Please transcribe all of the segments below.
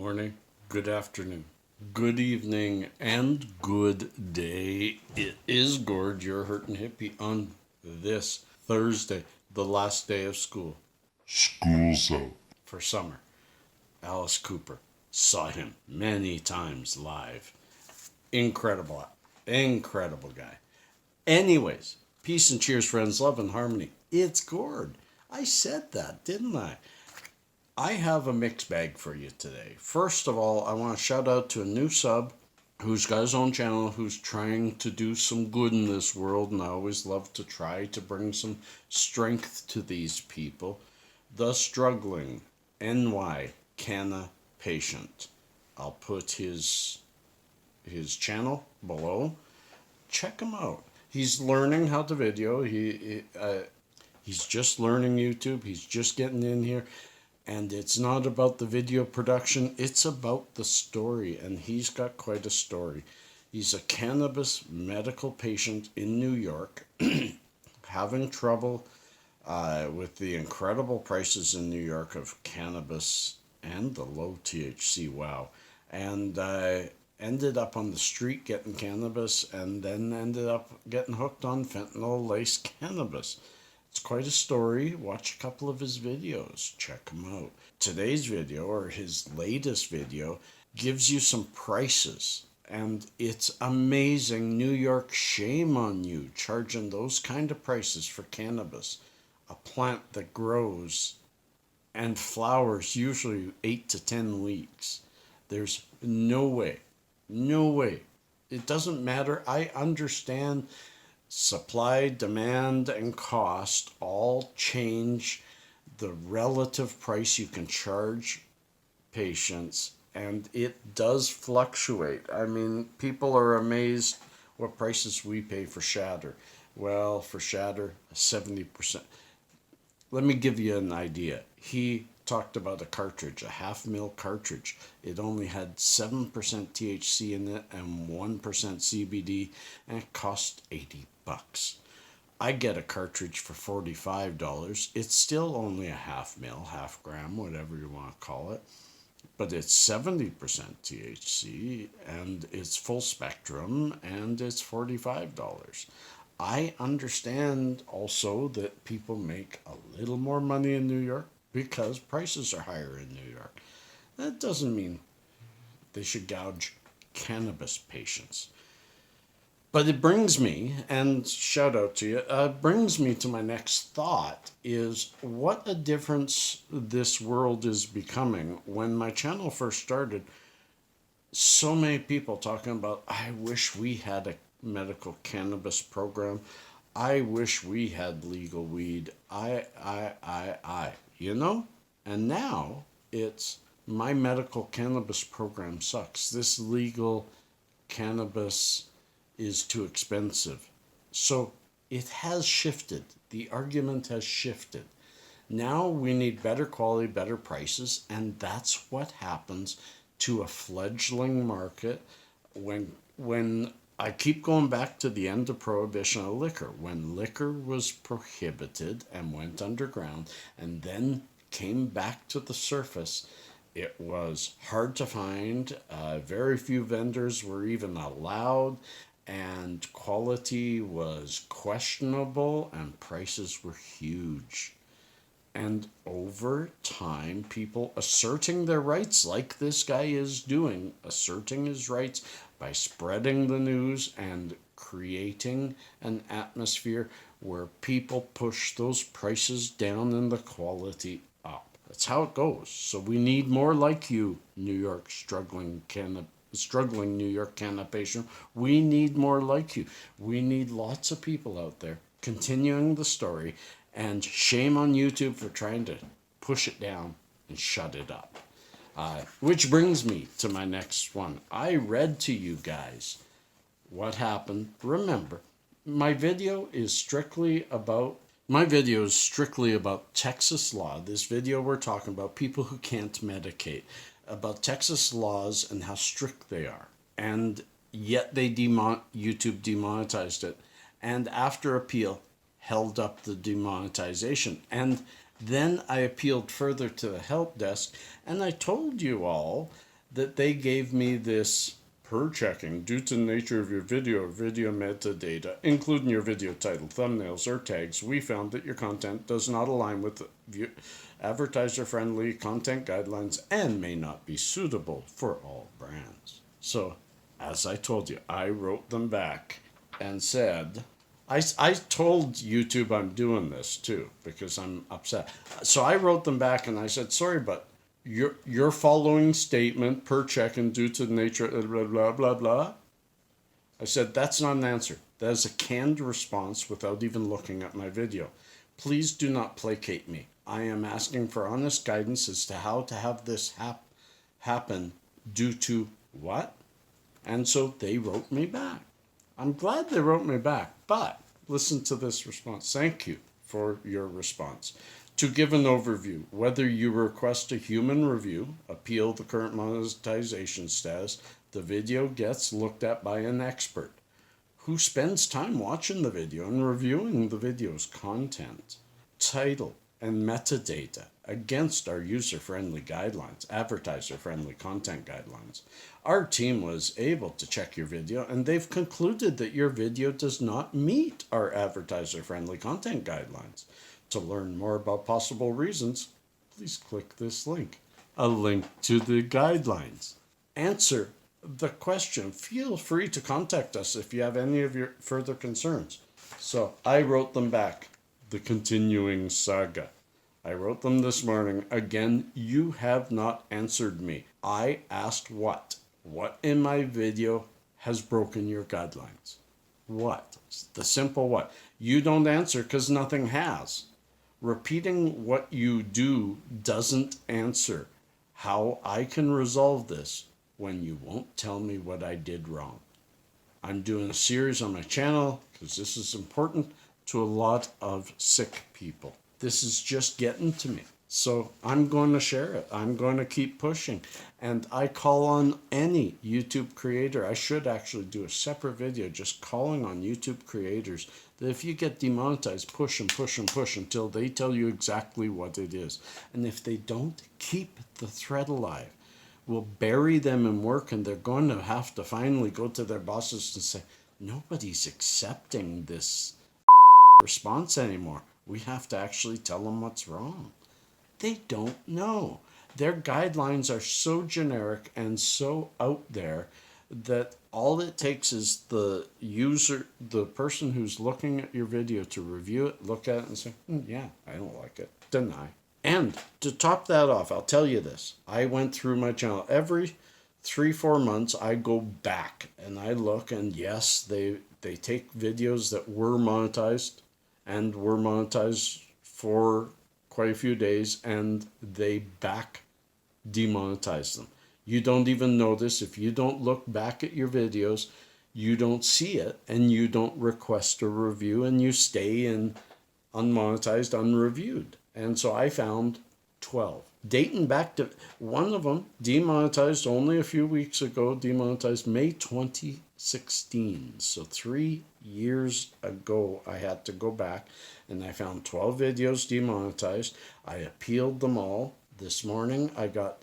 morning, good afternoon, good evening, and good day. It is Gord, your hurtin' hippie, on this Thursday, the last day of school. School's out. For summer. Alice Cooper. Saw him many times live. Incredible guy. Anyways, peace and cheers, friends, love and harmony. It's Gord. I said that, didn't I? I have a mixed bag for you today. First of all, I want to shout out to a new sub who's got his own channel, who's trying to do some good in this world, and I always love to try to bring some strength to these people. The Struggling NY Canna Patient. I'll put his channel below. Check him out. He's learning how to video. He's just learning YouTube. He's just getting in here. And it's not about the video production, it's about the story, and he's got quite a story. He's a cannabis medical patient in New York, having trouble with the incredible prices in New York of cannabis and the low THC, wow. And ended up on the street getting cannabis, and then ended up getting hooked on fentanyl-laced cannabis. It's quite a story. Watch a couple of his videos. Check him out. Today's video, or his latest video, gives you some prices. And it's amazing. New York, shame on you charging those kind of prices for cannabis. A plant that grows and flowers usually 8 to 10 weeks. There's no way. It doesn't matter. I understand supply, demand, and cost all change the relative price you can charge patients, and it does fluctuate. I mean, people are amazed what prices we pay for shatter. Well, for shatter, 70%. Let me give you an idea. He talked about a cartridge, a half-mil cartridge. It only had 7% THC in it and 1% CBD, and it cost $80. I get a cartridge for $45. It's still only a half-mil, half gram, whatever you want to call it. But it's 70% THC, and it's full spectrum, and it's $45. I understand also that people make a little more money in New York because prices are higher in New York. That doesn't mean they should gouge cannabis patients. But it brings me, and shout out to you, brings me to my next thought is what a difference this world is becoming. When my channel first started, so many people talking about, I wish we had a medical cannabis program. I wish we had legal weed. You know? And now it's my medical cannabis program sucks. This legal cannabis is too expensive. So it has shifted. The argument has shifted. Now we need better quality, better prices, and that's what happens to a fledgling market when I keep going back to the end of prohibition of liquor. When liquor was prohibited and went underground and then came back to the surface, it was hard to find. Very few vendors were even allowed, and quality was questionable, and prices were huge. And over time, people asserting their rights, like this guy is doing, asserting his rights by spreading the news and creating an atmosphere where people push those prices down and the quality up. That's how it goes. So we need more like you, New York struggling New York cannabis patient. We need more like you. We need lots of people out there continuing the story, and shame on YouTube for trying to push it down and shut it up. Which brings me to my next one. I read to you guys what happened. Remember, my video is strictly about Texas law. This video we're talking about people who can't medicate, about Texas laws and how strict they are. And yet YouTube demonetized it. And after appeal, held up the demonetization. And then I appealed further to the help desk, and I told you all that they gave me this per checking due to the nature of your video or video metadata, including your video title, thumbnails, or tags. We found that your content does not align with advertiser-friendly content guidelines and may not be suitable for all brands. So, as I told you, I wrote them back and said, I told YouTube I'm doing this too because I'm upset. So I wrote them back and I said, sorry, but your following statement per check and due to the nature of blah, blah, blah, blah. I said, that's not an answer. That is a canned response without even looking at my video. Please do not placate me. I am asking for honest guidance as to how to have this happen due to what? And so they wrote me back. I'm glad they wrote me back, but listen to this response. Thank you for your response. To give an overview, whether you request a human review, appeal the current monetization status, the video gets looked at by an expert who spends time watching the video and reviewing the video's content, title, and metadata against our user-friendly guidelines, advertiser-friendly content guidelines. Our team was able to check your video and they've concluded that your video does not meet our advertiser-friendly content guidelines. To learn more about possible reasons, please click this link. A link to the guidelines. Answer the question. Feel free to contact us if you have any of your further concerns. So I wrote them back. The continuing saga. I wrote them this morning. Again, you have not answered me. I asked what? What in my video has broken your guidelines? What? The simple what? You don't answer because nothing has. Repeating what you do doesn't answer how I can resolve this when you won't tell me what I did wrong. I'm doing a series on my channel because this is important to a lot of sick people. This is just getting to me. So I'm going to share it. I'm going to keep pushing. And I call on any YouTube creator. I should actually do a separate video just calling on YouTube creators that if you get demonetized, push and push and push until they tell you exactly what it is. And if they don't, keep the thread alive. We'll bury them in work and they're going to have to finally go to their bosses and say, nobody's accepting this response anymore. We have to actually tell them what's wrong. They don't know. Their guidelines are so generic and so out there that all it takes is the user, the person who's looking at your video to review it, look at it and say, yeah, I don't like it. Deny. And to top that off, I'll tell you this. I went through my channel. Every 3-4 months, I go back and I look and yes, they take videos that were monetized and were monetized for quite a few days and they back demonetize them. You don't even notice. If you don't look back at your videos, you don't see it and you don't request a review and you stay in unmonetized, unreviewed. And so I found 12. Dating back to one of them, demonetized only a few weeks ago, demonetized May 2016. So 3 years ago, I had to go back and I found 12 videos demonetized. I appealed them all. This morning, I got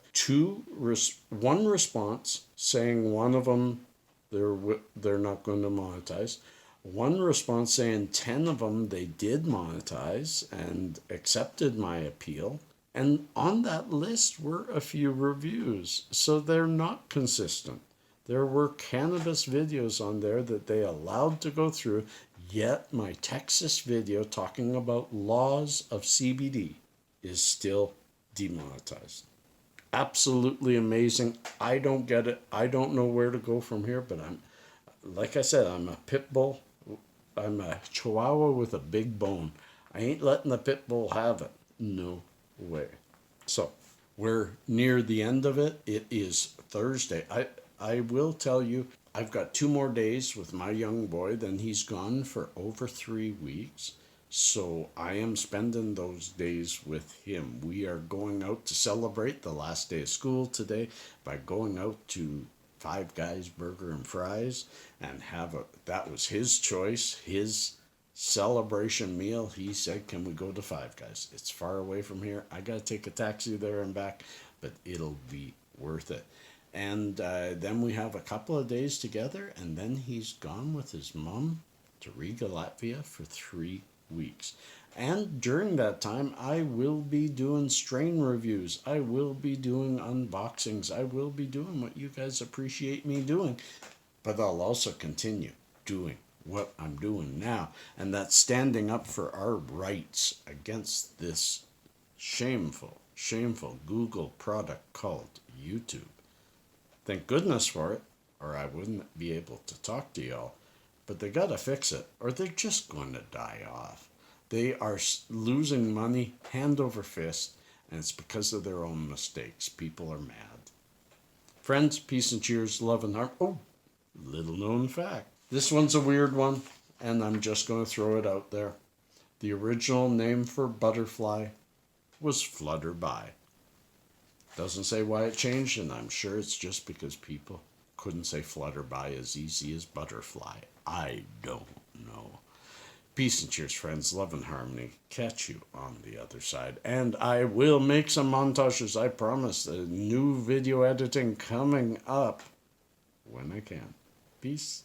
one response saying one of them they're not going to monetize. One response saying 10 of them they did monetize and accepted my appeal. And on that list were a few reviews. So they're not consistent. There were cannabis videos on there that they allowed to go through, yet my Texas video talking about laws of CBD is still demonetized. Absolutely amazing. I don't get it. I don't know where to go from here, but like I said, I'm a pit bull. I'm a chihuahua with a big bone. I ain't letting the pit bull have it. No way. So we're near the end of it. It is Thursday. I will tell you, I've got 2 more days with my young boy, then he's gone for over 3 weeks. So I am spending those days with him. We are going out to celebrate the last day of school today by going out to Five Guys Burger and Fries and that was his choice, his celebration meal. He said, can we go to Five Guys? It's far away from here. I got to take a taxi there and back, but it'll be worth it. And then we have a couple of days together, and then he's gone with his mom to Riga, Latvia for 3 weeks. And during that time, I will be doing strain reviews. I will be doing unboxings. I will be doing what you guys appreciate me doing. But I'll also continue doing what I'm doing now. And that's standing up for our rights against this shameful, shameful Google product called YouTube. Thank goodness for it, or I wouldn't be able to talk to y'all. But they gotta fix it, or they're just going to die off. They are losing money hand over fist, and it's because of their own mistakes. People are mad. Friends, peace and cheers, love and harm. Oh, little known fact. This one's a weird one, and I'm just going to throw it out there. The original name for butterfly was Flutterby. Doesn't say why it changed, and I'm sure it's just because people couldn't say Flutterby as easy as butterfly. I don't know. Peace and cheers, friends. Love and harmony. Catch you on the other side. And I will make some montages, I promise. A new video editing coming up when I can. Peace.